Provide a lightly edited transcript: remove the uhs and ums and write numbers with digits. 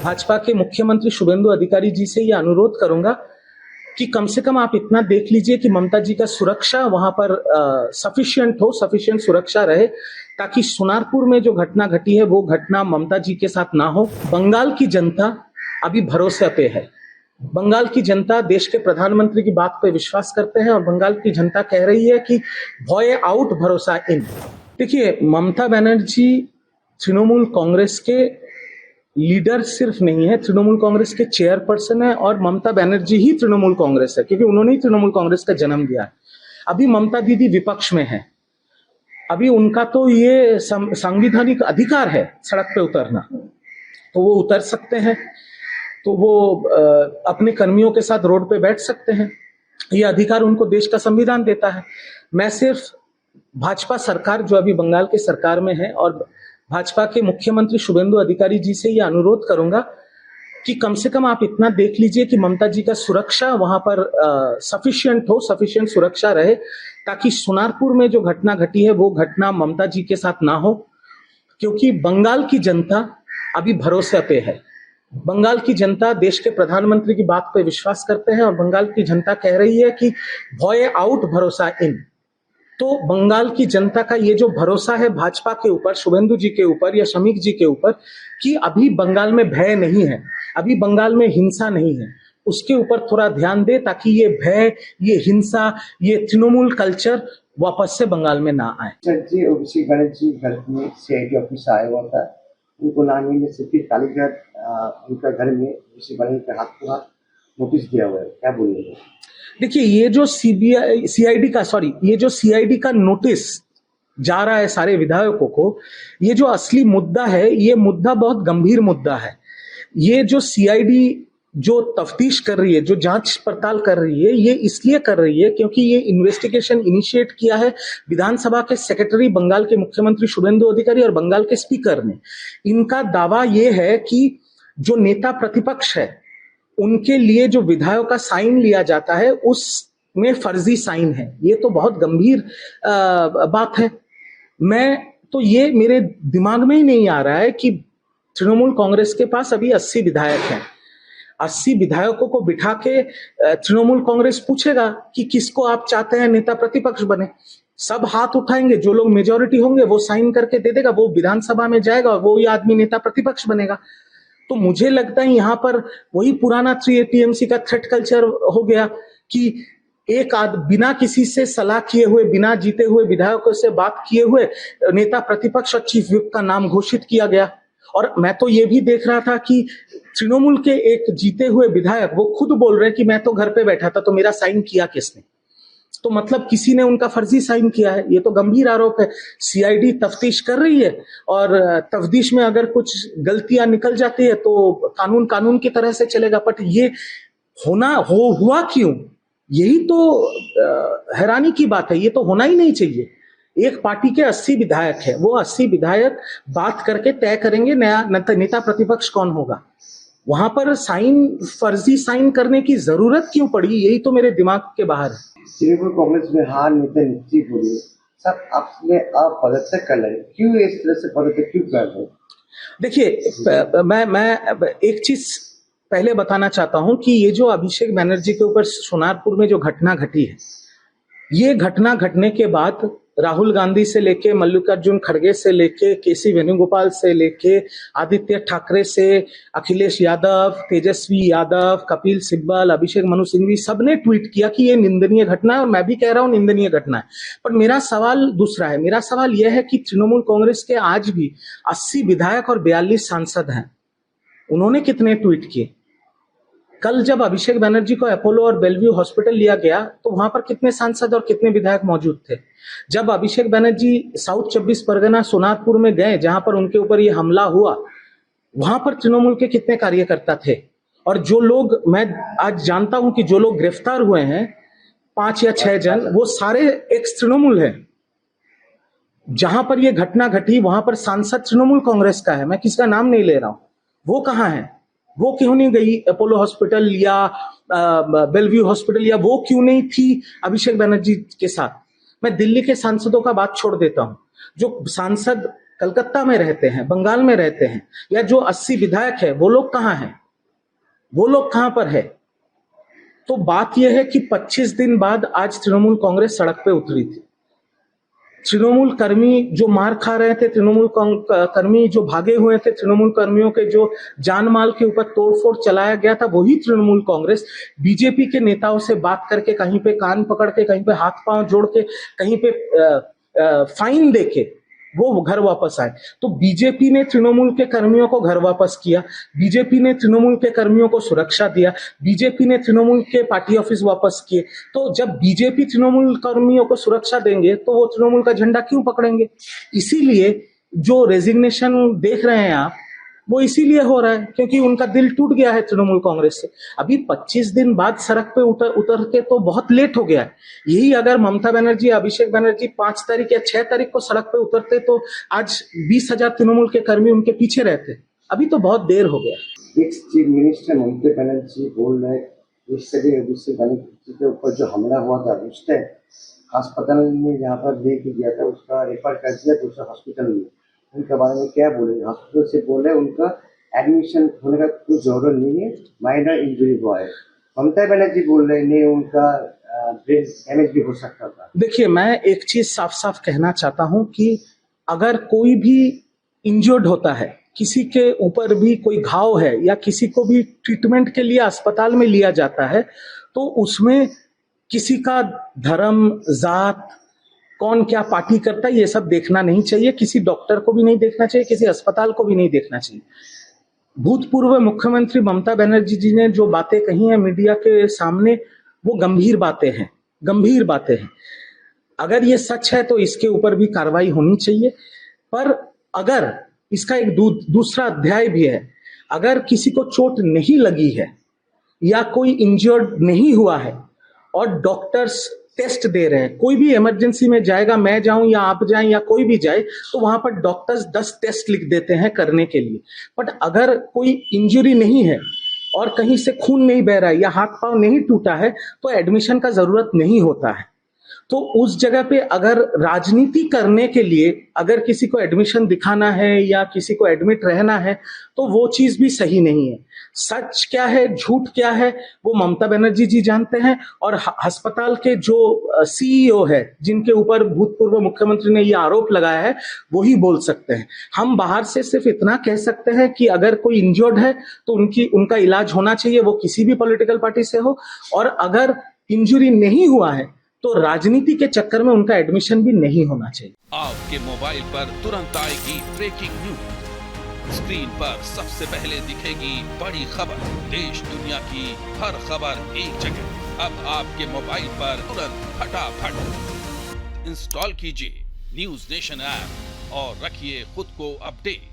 भाजपा के मुख्यमंत्री शुभेंदु अधिकारी जी से ये अनुरोध करूंगा कि कम से कम आप इतना देख लीजिए कि ममता जी का सुरक्षा वहां पर सफिशिएंट सुरक्षा रहे, ताकि सोनारपुर में जो घटना घटी है वो घटना ममता जी के साथ ना हो। बंगाल की जनता अभी भरोसे पे है। बंगाल की जनता देश के प्रधानमंत्री की बात पे विश्वास करते हैं और बंगाल की जनता कह रही है कि भय आउट भरोसा इन। देखिए, ममता बनर्जी तृणमूल कांग्रेस के लीडर सिर्फ नहीं है, तृणमूल कांग्रेस के चेयरपर्सन है और ममता बनर्जी ही तृणमूल कांग्रेस है, क्योंकि उन्होंने ही तृणमूल कांग्रेस का जन्म दिया है। अभी ममता दीदी विपक्ष में है, अभी उनका तो ये संवैधानिक अधिकार है सड़क पे उतरना, तो वो उतर सकते हैं, तो वो अपने कर्मियों के साथ रोड पे बैठ सकते हैं। ये अधिकार उनको देश का संविधान देता है। मैं सिर्फ भाजपा सरकार जो अभी बंगाल के सरकार में है और भाजपा के मुख्यमंत्री शुभेंदु अधिकारी जी से ये अनुरोध करूंगा कि कम से कम आप इतना देख लीजिए कि ममता जी का सुरक्षा वहां पर सफिशिएंट सुरक्षा रहे, ताकि सोनारपुर में जो घटना घटी है वो घटना ममता जी के साथ ना हो, क्योंकि बंगाल की जनता अभी भरोसे पे है। बंगाल की जनता देश के प्रधानमंत्री की बात पे विश्वास करते हैं और बंगाल की जनता कह रही है कि भय आउट भरोसा इन। तो बंगाल की जनता का ये जो भरोसा है भाजपा के ऊपर, शुभेंदु जी के ऊपर या शमीक जी के ऊपर, कि अभी बंगाल में भय नहीं है, अभी बंगाल में हिंसा नहीं है, उसके ऊपर थोड़ा ध्यान दे, ताकि ये भय, ये हिंसा, ये तृणमूल कल्चर वापस से बंगाल में ना आए। जी, अभिषेक बनर्जी घर में सीआईडी ऑफिस आया हुआ था, उनको ना मिलने से फिर कालीघाट उनका घर में अभिषेक बनर्जी के हाथ को हाथ नोटिस दिया हुआ है, क्या बोलेंगे? देखिए, ये जो ये जो सीआईडी का नोटिस जा रहा है सारे विधायकों को, ये जो असली मुद्दा है, ये मुद्दा बहुत गंभीर मुद्दा है। ये जो सीआईडी जो तफ्तीश कर रही है, जो जांच पड़ताल कर रही है, ये इसलिए कर रही है क्योंकि ये इन्वेस्टिगेशन इनिशिएट किया है विधानसभा के सेक्रेटरी, बंगाल के मुख्यमंत्री शुभेंदु अधिकारी और बंगाल के स्पीकर ने। इनका दावा ये है कि जो नेता प्रतिपक्ष है उनके लिए जो विधायक का साइन लिया जाता है उसमें फर्जी साइन है। ये तो बहुत गंभीर बात है। मैं तो ये मेरे दिमाग में ही नहीं आ रहा है कि तृणमूल कांग्रेस के पास अभी 80 विधायक हैं। 80 विधायकों को बिठा के तृणमूल कांग्रेस पूछेगा कि किसको आप चाहते हैं नेता प्रतिपक्ष बने, सब हाथ उठाएंगे, जो लोग मेजोरिटी होंगे वो साइन करके दे देगा, वो विधानसभा में जाएगा और वो ही आदमी नेता प्रतिपक्ष बनेगा। तो मुझे लगता है यहाँ पर वही पुराना टीएमसी का थ्रेट कल्चर हो गया कि एक बिना किसी से सलाह किए हुए, बिना जीते हुए विधायकों से बात किए हुए नेता प्रतिपक्ष और चीफ व्हिप का नाम घोषित किया गया। और मैं तो ये भी देख रहा था कि तृणमूल के एक जीते हुए विधायक वो खुद बोल रहे कि मैं तो घर पे बैठा था, तो मेरा साइन किया किसने? तो मतलब किसी ने उनका फर्जी साइन किया है। ये तो गंभीर आरोप है। सीआईडी तफ्तीश कर रही है और तफ्तीश में अगर कुछ गलतियां निकल जाती है तो कानून की तरह से चलेगा। बट ये हुआ क्यों? यही तो हैरानी की बात है। ये तो होना ही नहीं चाहिए। एक पार्टी के 80 विधायक है, वो 80 विधायक बात करके तय करेंगे नया नेता प्रतिपक्ष कौन होगा। वहां पर फर्जी साइन करने की जरूरत क्यों पड़ी? यही तो मेरे दिमाग के बाहर है। तृणमूल कांग्रेस में हार नेता निश्चित हो रही है, सब आपने आप पदत्याग कर रहे, क्यों इस तरह से पदत्याग क्यों कर रहे? देखिए, मैं एक चीज पहले बताना चाहता हूं कि ये जो अभिषेक बनर्जी के ऊपर सोनारपुर में जो घटना घटी है, ये घटना घटने के बाद राहुल गांधी से लेके मल्लिकार्जुन खड़गे से लेके केसी वेणुगोपाल से लेके आदित्य ठाकरे से अखिलेश यादव, तेजस्वी यादव, कपिल सिब्बल, अभिषेक मनु सिंघवी सबने ट्वीट किया कि ये निंदनीय घटना है और मैं भी कह रहा हूं निंदनीय घटना है। पर मेरा सवाल दूसरा है। मेरा सवाल यह है कि तृणमूल कांग्रेस के आज भी 80 विधायक और 42 सांसद हैं। उन्होंने कितने ट्वीट किए? कल जब अभिषेक बनर्जी को अपोलो और बेलव्यू हॉस्पिटल लिया गया तो वहां पर कितने सांसद और कितने विधायक मौजूद थे? जब अभिषेक बनर्जी साउथ 24 परगना सोनारपुर में गए, जहां पर उनके ऊपर ये हमला हुआ, वहां पर तृणमूल के कितने कार्यकर्ता थे? और जो लोग मैं आज जानता हूं कि जो लोग गिरफ्तार हुए हैं 5 या 6 जन, वो सारे एक्स तृणमूल है। जहां पर ये घटना घटी वहां पर सांसद तृणमूल कांग्रेस का है, मैं किसका नाम नहीं ले रहा हूं। वो कहाँ है? वो क्यों नहीं गई अपोलो हॉस्पिटल या बेलव्यू हॉस्पिटल, या वो क्यों नहीं थी अभिषेक बनर्जी के साथ? मैं दिल्ली के सांसदों का बात छोड़ देता हूं। जो सांसद कलकत्ता में रहते हैं, बंगाल में रहते हैं, या जो 80 विधायक है वो लोग कहाँ हैं, वो लोग कहां पर है? तो बात यह है कि 25 दिन बाद आज तृणमूल कांग्रेस सड़क पे उतरी थी। तृणमूल कर्मी जो मार खा रहे थे, तृणमूल कर्मी जो भागे हुए थे, तृणमूल कर्मियों के जो जान माल के ऊपर तोड़फोड़ चलाया गया था, वही तृणमूल कांग्रेस बीजेपी के नेताओं से बात करके, कहीं पे कान पकड़ के, कहीं पे हाथ पांव जोड़ के, कहीं पे फाइन देके वो घर वापस आए। तो बीजेपी ने तृणमूल के कर्मियों को घर वापस किया, बीजेपी ने तृणमूल के कर्मियों को सुरक्षा दिया, बीजेपी ने तृणमूल के पार्टी ऑफिस वापस किए। तो जब बीजेपी तृणमूल कर्मियों को सुरक्षा देंगे तो वो तृणमूल का झंडा क्यों पकड़ेंगे? इसीलिए जो रेजिग्नेशन देख रहे हैं आप, वो इसीलिए हो रहा है क्योंकि उनका दिल टूट गया है तृणमूल कांग्रेस से। अभी 25 दिन बाद सड़क पे उतर के तो बहुत लेट हो गया है। यही अगर ममता बनर्जी, अभिषेक बनर्जी 5 तारीख या 6 तारीख को सड़क पे उतरते तो आज 20,000 तृणमूल के कर्मी उनके पीछे रहते। अभी तो बहुत देर हो गया। Ex chief minister Mamata Banerjee बोल रहे अभिषेक बनर्जी के ऊपर जो हमला हुआ था उस टाइम अस्पताल में जहाँ पर लेके गया था उसका रेफर कर दिया दूसरा हॉस्पिटल में। उनके बारे में क्या बोलेंगे? हॉस्पिटल से बोल रहे उनका एडमिशन होने का कोई जरूरत नहीं है, माइनर इंजरी हुआ है। ममता बनर्जी बोल रहे नहीं, उनका ब्रेन डैमेज भी हो सकता था। देखिए, मैं एक चीज साफ साफ कहना चाहता हूं कि अगर कोई भी इंजर्ड होता है, किसी के ऊपर भी कोई घाव है या किसी को भी ट्रीटमेंट के लिए अस्पताल में लिया जाता है, तो उसमें किसी का धर्म, जात, कौन क्या पार्टी करता है, ये सब देखना नहीं चाहिए। किसी डॉक्टर को भी नहीं देखना चाहिए, किसी अस्पताल को भी नहीं देखना चाहिए। भूतपूर्व मुख्यमंत्री ममता बनर्जी जी ने जो बातें कही हैं मीडिया के सामने, वो गंभीर बातें हैं, गंभीर बातें हैं। अगर ये सच है तो इसके ऊपर भी कार्रवाई होनी चाहिए। पर अगर इसका एक दूसरा अध्याय भी है, अगर किसी को चोट नहीं लगी है या कोई इंजर्ड नहीं हुआ है और डॉक्टर्स टेस्ट दे रहे हैं, कोई भी इमरजेंसी में जाएगा, मैं जाऊं या आप जाएं या कोई भी जाए, तो वहां पर डॉक्टर्स 10 टेस्ट लिख देते हैं करने के लिए। बट अगर कोई इंजरी नहीं है और कहीं से खून नहीं बह रहा है या हाथ पांव नहीं टूटा है, तो एडमिशन का जरूरत नहीं होता है। तो उस जगह पे अगर राजनीति करने के लिए अगर किसी को एडमिशन दिखाना है या किसी को एडमिट रहना है, तो वो चीज भी सही नहीं है। सच क्या है, झूठ क्या है, वो ममता बनर्जी जी जानते हैं और अस्पताल के जो सीईओ है, जिनके ऊपर भूतपूर्व मुख्यमंत्री ने ये आरोप लगाया है, वो ही बोल सकते हैं। हम बाहर से सिर्फ इतना कह सकते हैं कि अगर कोई इंजर्ड है तो उनका इलाज होना चाहिए, वो किसी भी पॉलिटिकल पार्टी से हो, और अगर इंजरी नहीं हुआ है तो राजनीति के चक्कर में उनका एडमिशन भी नहीं होना चाहिए। आपके मोबाइल पर तुरंत आएगी ब्रेकिंग न्यूज, स्क्रीन पर सबसे पहले दिखेगी बड़ी खबर, देश दुनिया की हर खबर एक जगह। अब आपके मोबाइल पर तुरंत फटाफट इंस्टॉल कीजिए न्यूज नेशन ऐप और रखिए खुद को अपडेट।